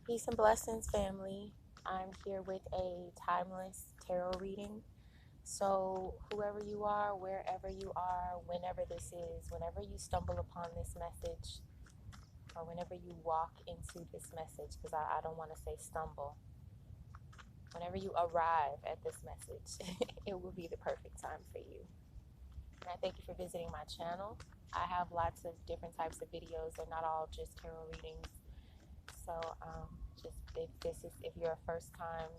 Peace and blessings, family. I'm here with a timeless tarot reading. So, whoever you are, wherever you are, whenever this is, whenever you stumble upon this message, or whenever you walk into this message, because I don't want to say stumble, whenever you arrive at this message, it will be the perfect time for you. And I thank you for visiting my channel. I have lots of different types of videos. They're not all just tarot readings. So just if you're a first time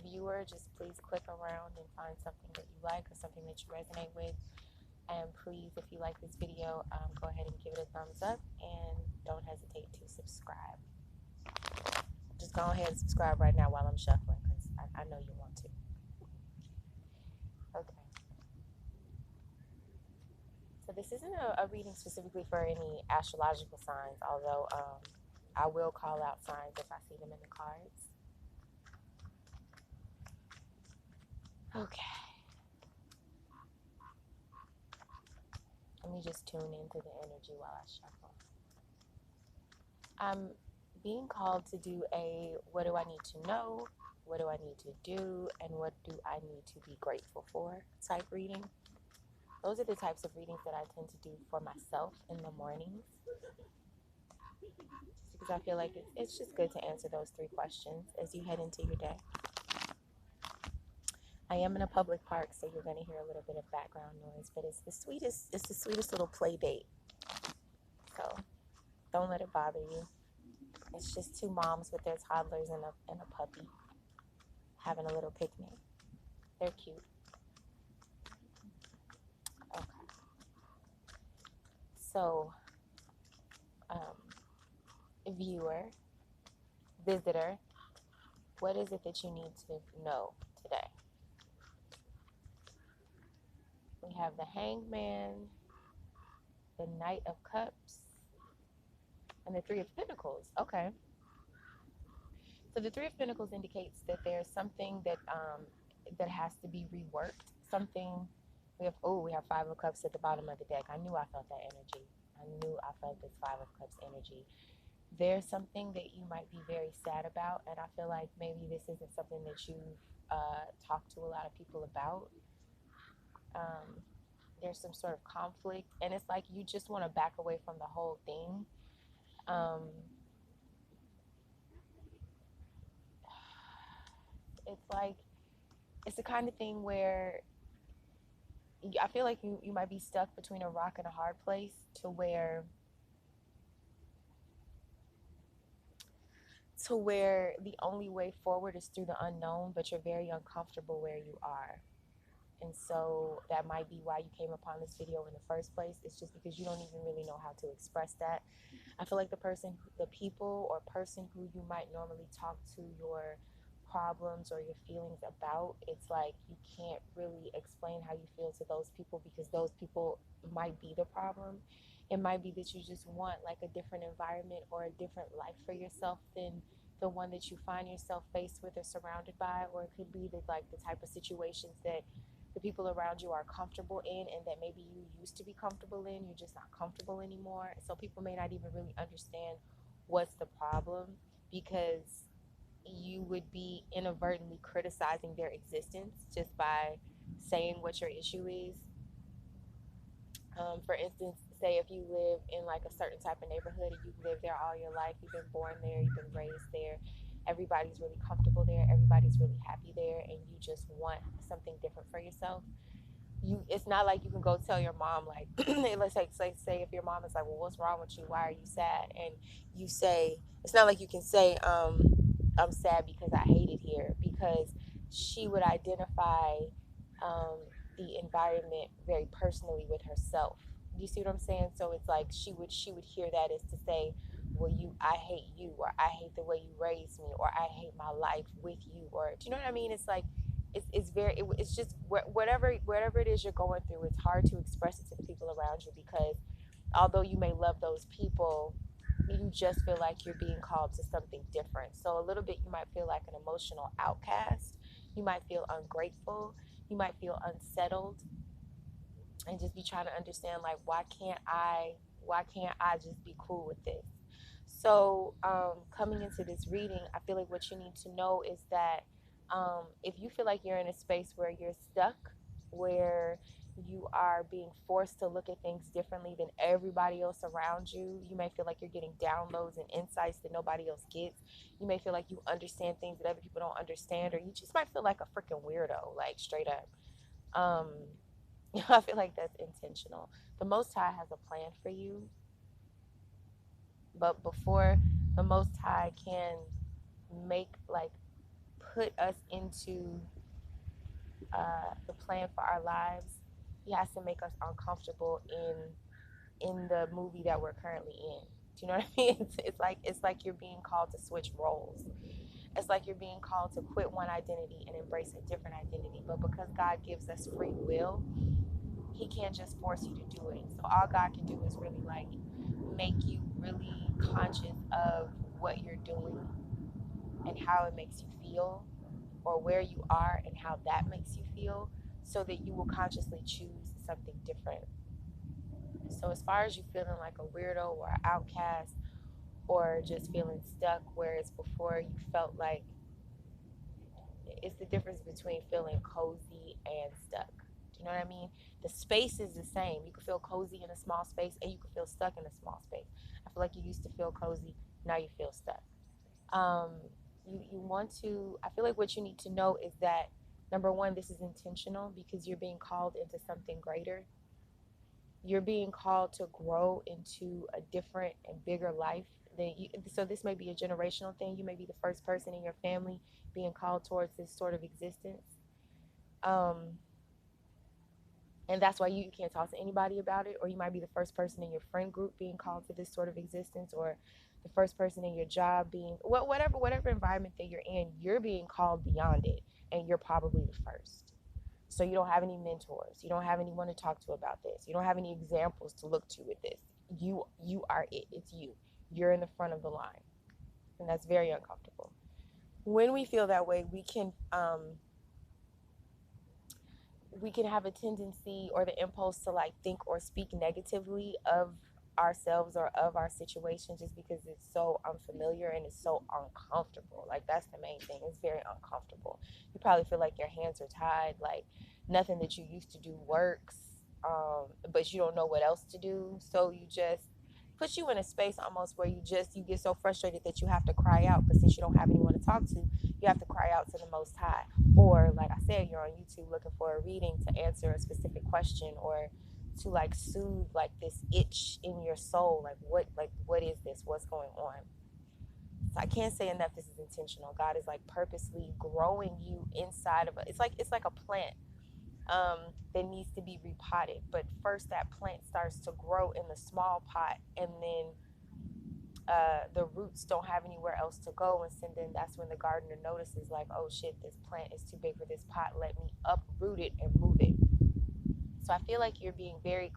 viewer, just please click around and find something that you like or something that you resonate with. And please, if you like this video, go ahead and give it a thumbs up and don't hesitate to subscribe. Just go ahead and subscribe right now while I'm shuffling, because I know you want to. Okay. So this isn't a reading specifically for any astrological signs, although I will call out signs if I see them in the cards. Okay. Let me just tune into the energy while I shuffle. I'm being called to do a what do I need to know, what do I need to do, and what do I need to be grateful for type reading. Those are the types of readings that I tend to do for myself in the mornings. Just because I feel like it's just good to answer those three questions as you head into your day. I am in a public park, so you're going to hear a little bit of background noise, but it's the sweetest little play date. So don't let it bother you. It's just two moms with their toddlers and a puppy having a little picnic. They're cute. Okay. So, viewer, visitor, what is it that you need to know today? We have the Hangman, the Knight of Cups, and the Three of Pentacles. Okay. So the Three of Pentacles indicates that there's something that that has to be reworked. Something we have Five of Cups at the bottom of the deck. I knew I felt that energy. I knew I felt this Five of Cups energy. There's something that you might be very sad about, and I feel like maybe this isn't something that you've talked to a lot of people about. There's some sort of conflict, and it's like you just want to back away from the whole thing. It's like it's the kind of thing where I feel like you might be stuck between a rock and a hard place, to where the only way forward is through the unknown, but you're very uncomfortable where you are. And so that might be why you came upon this video in the first place. It's just because you don't even really know how to express that. I feel like the people or person who you might normally talk to your problems or your feelings about, it's like you can't really explain how you feel to those people, because those people might be the problem. It might be that you just want like a different environment or a different life for yourself than the one that you find yourself faced with or surrounded by, or it could be that like the type of situations that the people around you are comfortable in, and that maybe you used to be comfortable in, you're just not comfortable anymore. So people may not even really understand what's the problem, because you would be inadvertently criticizing their existence just by saying what your issue is. For instance, say if you live in like a certain type of neighborhood and you've lived there all your life, you've been born there, you've been raised there, everybody's really comfortable there, everybody's really happy there, and you just want something different for yourself. It's not like you can go tell your mom, like let's say if your mom is like, well, what's wrong with you, why are you sad, and you say, it's not like you can say I'm sad because I hate it here, because she would identify um, the environment very personally with herself. You see what I'm saying? So it's like she would hear that as to say, well, I hate you, or I hate the way you raised me, or I hate my life with you, or do you know what I mean? It's like it's just whatever it is you're going through, it's hard to express it to the people around you, because although you may love those people, you just feel like you're being called to something different. So a little bit you might feel like an emotional outcast, you might feel ungrateful, you might feel unsettled, and just be trying to understand, like, why can't I just be cool with this? So, coming into this reading, I feel like what you need to know is that if you feel like you're in a space where you're stuck, where you are being forced to look at things differently than everybody else around you, you may feel like you're getting downloads and insights that nobody else gets. You may feel like you understand things that other people don't understand, or you just might feel like a freaking weirdo, like straight up. Um, I feel like that's intentional. The Most High has a plan for you, but before the Most High can make, like, put us into the plan for our lives, He has to make us uncomfortable in the movie that we're currently in. Do you know what I mean? It's like you're being called to switch roles. It's like you're being called to quit one identity and embrace a different identity. But because God gives us free will, He can't just force you to do it. So all God can do is really, like, make you really conscious of what you're doing and how it makes you feel, or where you are and how that makes you feel, so that you will consciously choose something different. So as far as you feeling like a weirdo or an outcast, or just feeling stuck, whereas before you felt like, it's the difference between feeling cozy and stuck. Do you know what I mean? The space is the same. You can feel cozy in a small space, and you can feel stuck in a small space. I feel like you used to feel cozy, now you feel stuck. Um, you want to, I feel like what you need to know is that, number one, this is intentional because you're being called into something greater. You're being called to grow into a different and bigger life than you. So this may be a generational thing. You may be the first person in your family being called towards this sort of existence. Um, and that's why you can't talk to anybody about it. Or you might be the first person in your friend group being called to this sort of existence, or the first person in your job being, whatever environment that you're in, you're being called beyond it, and you're probably the first. So you don't have any mentors, you don't have anyone to talk to about this, you don't have any examples to look to with this. You are it. It's you. You're in the front of the line, and that's very uncomfortable. When we feel that way, we can have a tendency or the impulse to, like, think or speak negatively of ourselves or of our situation, just because it's so unfamiliar and it's so uncomfortable. Like, that's the main thing. It's very uncomfortable. You probably feel like your hands are tied, like nothing that you used to do works, but you don't know what else to do, so you just puts you in a space almost where you get so frustrated that you have to cry out. But since you don't have anyone to talk to, you have to cry out to the Most High. Or, like I said, you're on YouTube looking for a reading to answer a specific question, or to, like, soothe, like, this itch in your soul. Like, what is this? What's going on? So I can't say enough. This is intentional. God is, like, purposely growing you inside of it. It's like a plant that needs to be repotted. But first, that plant starts to grow in the small pot, and then the roots don't have anywhere else to go, and so then that's when the gardener notices, like, oh shit, this plant is too big for this pot, let me uproot it and move it. So I feel like you're very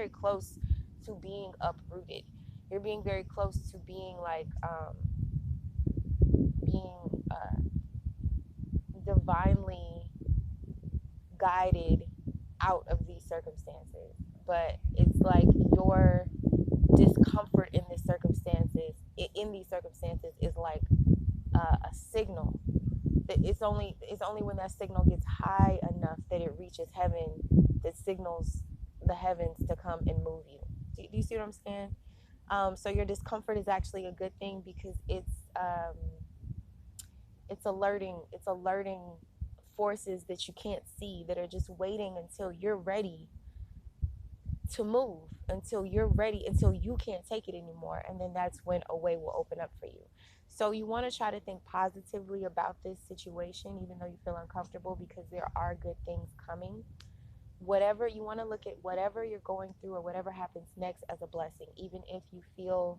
close to being uprooted. You're being very close to being, like, being divinely guided out of these circumstances. But it's like your discomfort in these circumstances is like a signal. That it's only when that signal gets high enough that it reaches heaven that signals the heavens to come and move you. Do you see what I'm saying? So your discomfort is actually a good thing, because it's alerting forces that you can't see, that are just waiting until you're ready to move, until you're ready, until you can't take it anymore, and then that's when a way will open up for you. So you want to try to think positively about this situation, even though you feel uncomfortable, because there are good things coming. Whatever you want to look at, whatever you're going through or whatever happens next, as a blessing, even if you feel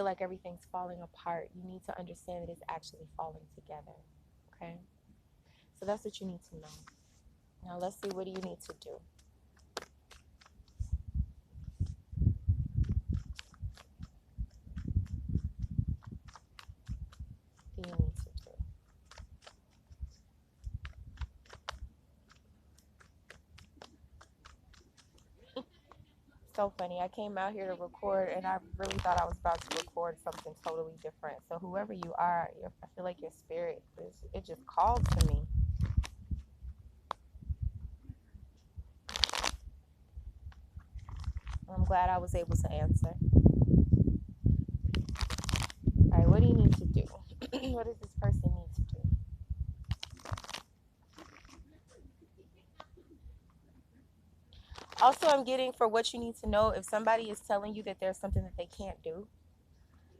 like everything's falling apart, you need to understand that it's actually falling together. Okay? So that's what you need to know. Now let's see, what do you need to do? Do you need to do? so funny. I came out here to record, and I really thought I was about to record something totally different. So whoever you are, I feel like your spirit it just called to me. I'm glad I was able to answer. All right, what do you need to do? What does this person need to do? Also, I'm getting for what you need to know, if somebody is telling you that there's something that they can't do,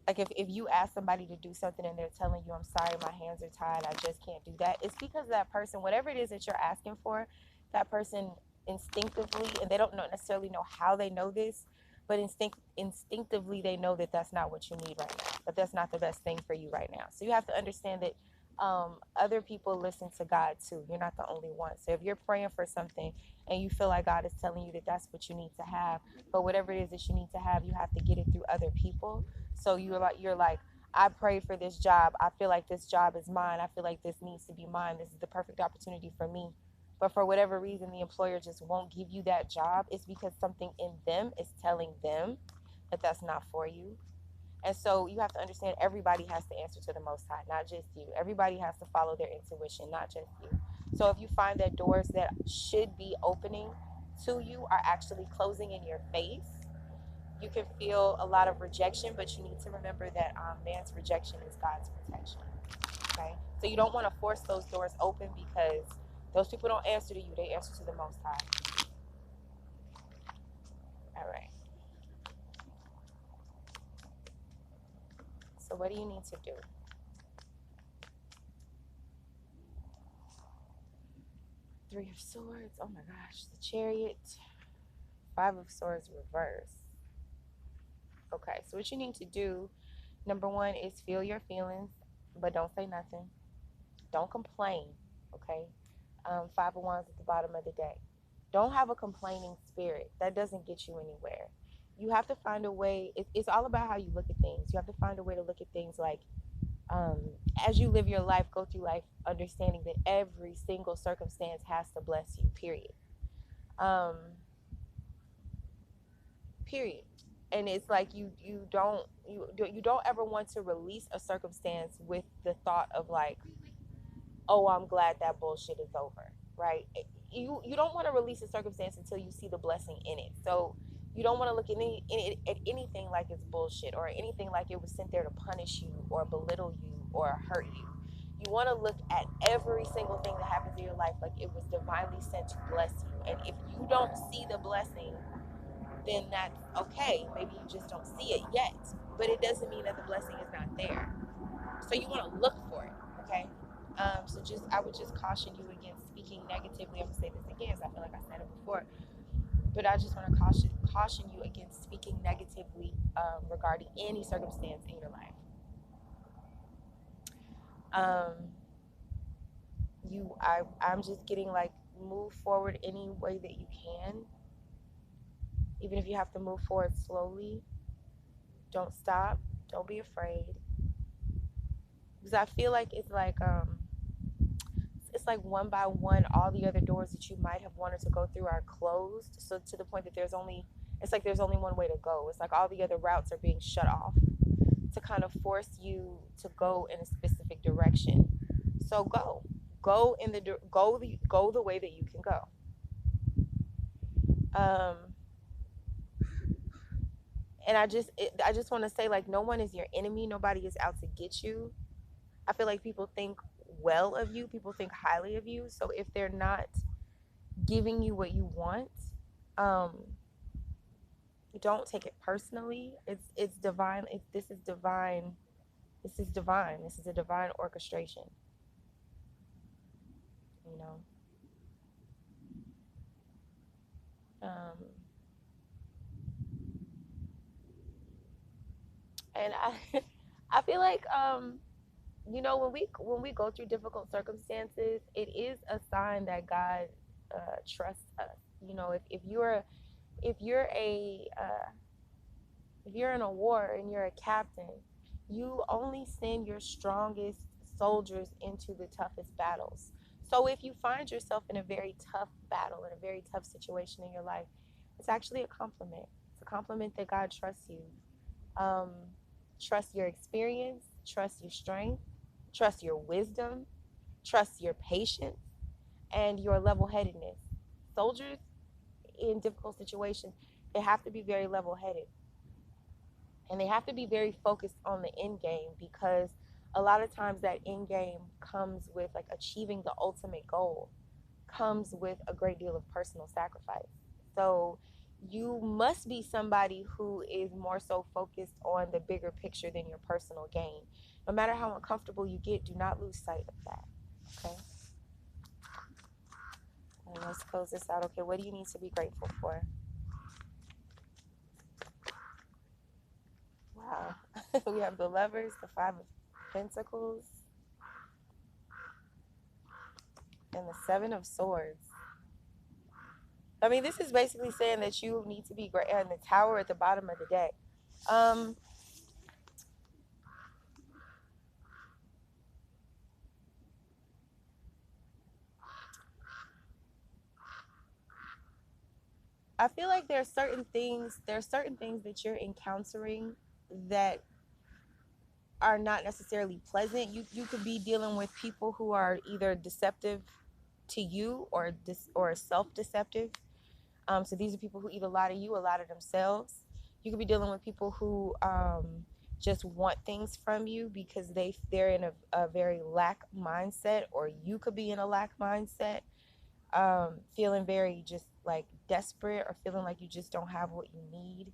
like if you ask somebody to do something and they're telling you, I'm sorry, my hands are tied, I just can't do that, it's because that person, whatever it is that you're asking for, that person instinctively, and they don't necessarily know how they know this, but instinctively they know that that's not what you need right now, that that's not the best thing for you right now. So you have to understand that other people listen to God too. You're not the only one. So if you're praying for something and you feel like God is telling you that that's what you need to have, but whatever it is that you need to have, you have to get it through other people. So you're like, I prayed for this job. I feel like this job is mine. I feel like this needs to be mine. This is the perfect opportunity for me. But for whatever reason, the employer just won't give you that job. It's because something in them is telling them that that's not for you. And so you have to understand, everybody has to answer to the Most High, not just you. Everybody has to follow their intuition, not just you. So if you find that doors that should be opening to you are actually closing in your face, you can feel a lot of rejection, but you need to remember that man's rejection is God's protection. Okay? So you don't want to force those doors open, because those people don't answer to you, they answer to the Most High. All right. So what do you need to do? Three of Swords. Oh my gosh. The Chariot. Five of Swords reverse. Okay. So what you need to do, number one, is feel your feelings, but don't say nothing. Don't complain. Okay. Five of Wands at the bottom of the deck. Don't have a complaining spirit. That doesn't get you anywhere. You have to find a way. It's all about how you look at things. You have to find a way to look at things like, um, as you live your life, go through life understanding that every single circumstance has to bless you, period. Um, period. And it's like you don't ever want to release a circumstance with the thought of like, oh, I'm glad that bullshit is over, right? You don't want to release a circumstance until you see the blessing in it. So you don't want to look at anything like it's bullshit, or anything like it was sent there to punish you or belittle you or hurt you. You want to look at every single thing that happens in your life like it was divinely sent to bless you. And if you don't see the blessing, then that's okay. Maybe you just don't see it yet, but it doesn't mean that the blessing is not there. So you want to look for it, okay? So I would just caution you against speaking negatively. I'm gonna say this again, so I feel like I said it before, but I just want to caution you against speaking negatively regarding any circumstance in your life. Um, I'm just getting like, move forward any way that you can, even if you have to move forward slowly. Don't stop. Don't be afraid, because I feel like it's like one by one, all the other doors that you might have wanted to go through are closed. So to the point that there's only one way to go. It's like all the other routes are being shut off to kind of force you to go in a specific direction. So go the way that you can go. Um, and I just want to say, like, no one is your enemy. Nobody is out to get you. I feel like people think well of you. People think highly of you. So if they're not giving you what you want, um, don't take it personally. It's divine. This is divine. This is divine. This is a divine orchestration. You know. Um, and I feel like when we go through difficult circumstances, it is a sign that God trusts us. If you're a if you're in a war and you're a captain, you only send your strongest soldiers into the toughest battles. So if you find yourself in a very tough battle, in a very tough situation in your life, it's actually a compliment. It's a compliment that God trusts you. Um, trust your experience, trust your strength, trust your wisdom, trust your patience, and your level headedness. Soldiers in difficult situations, they have to be very level headed, and they have to be very focused on the end game, because a lot of times that end game comes with like achieving the ultimate goal, comes with a great deal of personal sacrifice. So you must be somebody who is more so focused on the bigger picture than your personal gain. No matter how uncomfortable you get, do not lose sight of that. Okay. And let's close this out. Okay, what do you need to be grateful for? Wow. We have the lovers, the five of pentacles, and the seven of swords. I mean, this is basically saying that you need to be great, and the tower at the bottom of the deck. Um, I feel like there are certain things that you're encountering that are not necessarily pleasant. You could be dealing with people who are either deceptive to you or self-deceptive. So these are people who either lie to you or lie to themselves. You could be dealing with people who just want things from you because they're in a very lack mindset, or you could be in a lack mindset, feeling very just like desperate, or feeling like you just don't have what you need,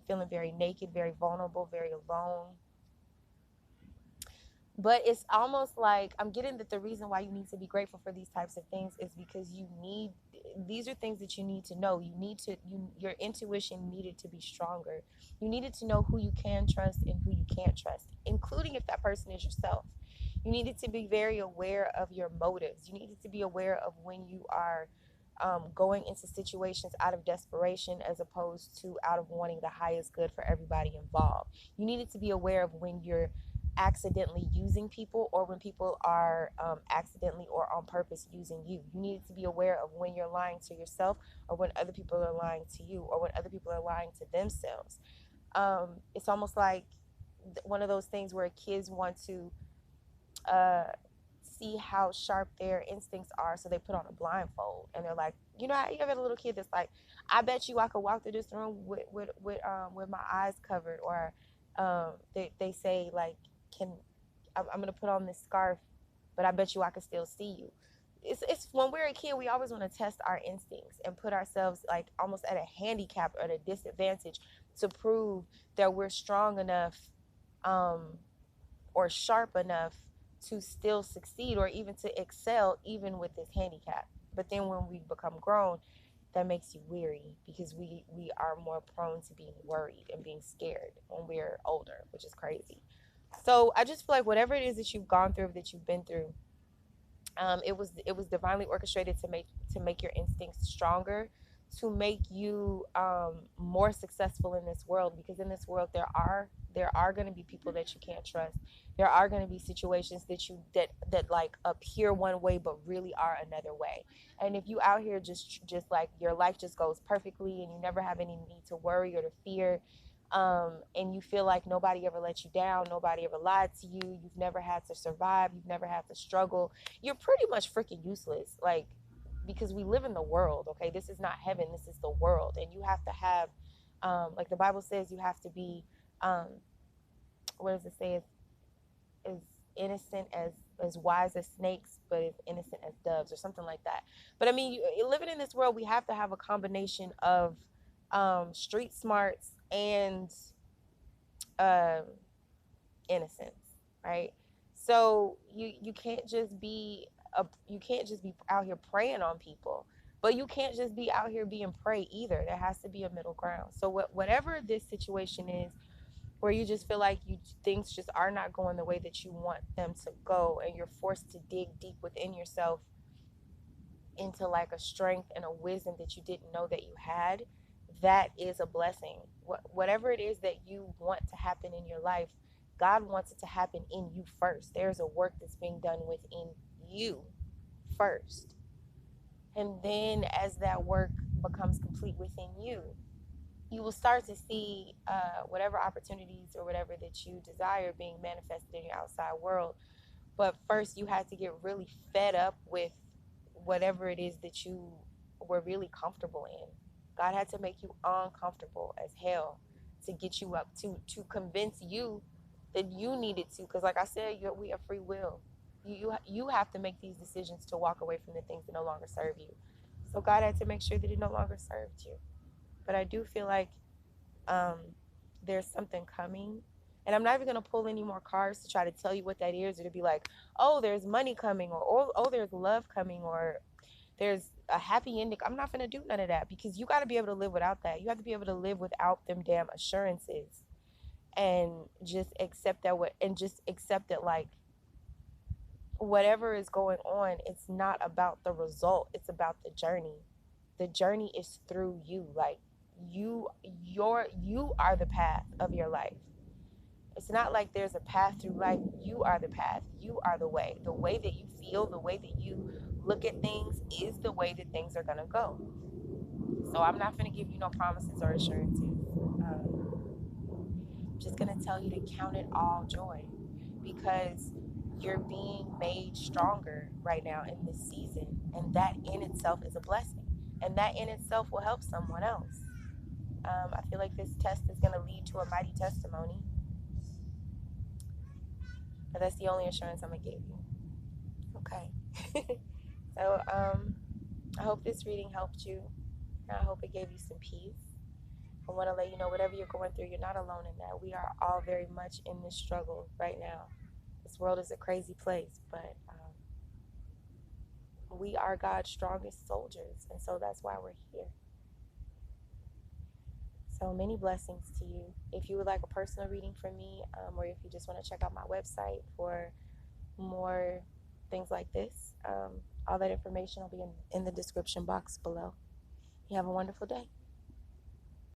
feeling very naked, very vulnerable, very alone. But it's almost like I'm getting that the reason why you need to be grateful for these types of things is because these are things that you need to know. Your intuition needed to be stronger. You needed to know who you can trust and who you can't trust, including if that person is yourself. You needed to be very aware of your motives. You needed to be aware of when you are going into situations out of desperation as opposed to out of wanting the highest good for everybody involved. You needed to be aware of when you're accidentally using people, or when people are accidentally or on purpose using you. You need to be aware of when you're lying to yourself, or when other people are lying to you, or when other people are lying to themselves. It's almost like one of those things where kids want to uh, see how sharp their instincts are, so they put on a blindfold and they're like, you know, you ever had a little kid that's like, I bet you I could walk through this room with my eyes covered, or they say like, can I'm gonna put on this scarf, but I bet you I could still see you. It's when we're a kid, we always want to test our instincts and put ourselves like almost at a handicap or at a disadvantage to prove that we're strong enough, um, or sharp enough to still succeed, or even to excel even with this handicap. But then when we become grown, that makes you weary, because we are more prone to being worried and being scared when we're older, which is crazy. So I just feel like whatever it is that you've gone through, that you've been through, it was divinely orchestrated to make your instincts stronger, to make you more successful in this world. Because in this world, there are going to be people that you can't trust. There are going to be situations that like appear one way but really are another way. And if you out here just like your life just goes perfectly, and you never have any need to worry or to fear, and you feel like nobody ever let you down, nobody ever lied to you, you've never had to survive, you've never had to struggle, you're pretty much freaking useless. Like, because we live in the world, okay? This is not heaven, this is the world. And you have to have, like the Bible says, you have to be, um, what does it say? Is innocent as wise as snakes, but as innocent as doves, or something like that. But I mean, living in this world, we have to have a combination of street smarts and um, innocence, right? So you can't just be you can't just be out here preying on people, but you can't just be out here being prey either. There has to be a middle ground. So whatever this situation is, where you just feel like things just are not going the way that you want them to go, and you're forced to dig deep within yourself into like a strength and a wisdom that you didn't know that you had, that is a blessing. Whatever it is that you want to happen in your life, God wants it to happen in you first. There's a work that's being done within you first. And then as that work becomes complete within you, you will start to see whatever opportunities or whatever that you desire being manifested in your outside world. But first, you had to get really fed up with whatever it is that you were really comfortable in. God had to make you uncomfortable as hell to get you up, to convince you that you needed to. Because, like I said, we have free will. You have to make these decisions to walk away from the things that no longer serve you. So God had to make sure that it no longer served you. But I do feel like um, there's something coming. And I'm not even going to pull any more cards to try to tell you what that is, or to be like, oh, there's money coming, or oh, there's love coming, or there's a happy ending. I'm not going to do none of that, because you got to be able to live without that. You have to be able to live without them damn assurances, and just accept that and just accept that, like, whatever is going on, it's not about the result, it's about the journey. The journey is through you. Like, you are the path of your life. It's not like there's a path through life. You are the path. You are the way. The way that you feel, the way that you look at things is the way that things are going to go. So I'm not going to give you no promises or assurances. I'm just going to tell you to count it all joy, because you're being made stronger right now in this season. And that in itself is a blessing. And that in itself will help someone else. I feel like this test is going to lead to a mighty testimony. But that's the only assurance I'm going to give you. Okay. So I hope this reading helped you. And I hope it gave you some peace. I want to let you know, whatever you're going through, you're not alone in that. We are all very much in this struggle right now. This world is a crazy place, but we are God's strongest soldiers. And so that's why we're here. So many blessings to you. If you would like a personal reading from me, or if you just want to check out my website for more things like this, all that information will be in the description box below. You have a wonderful day.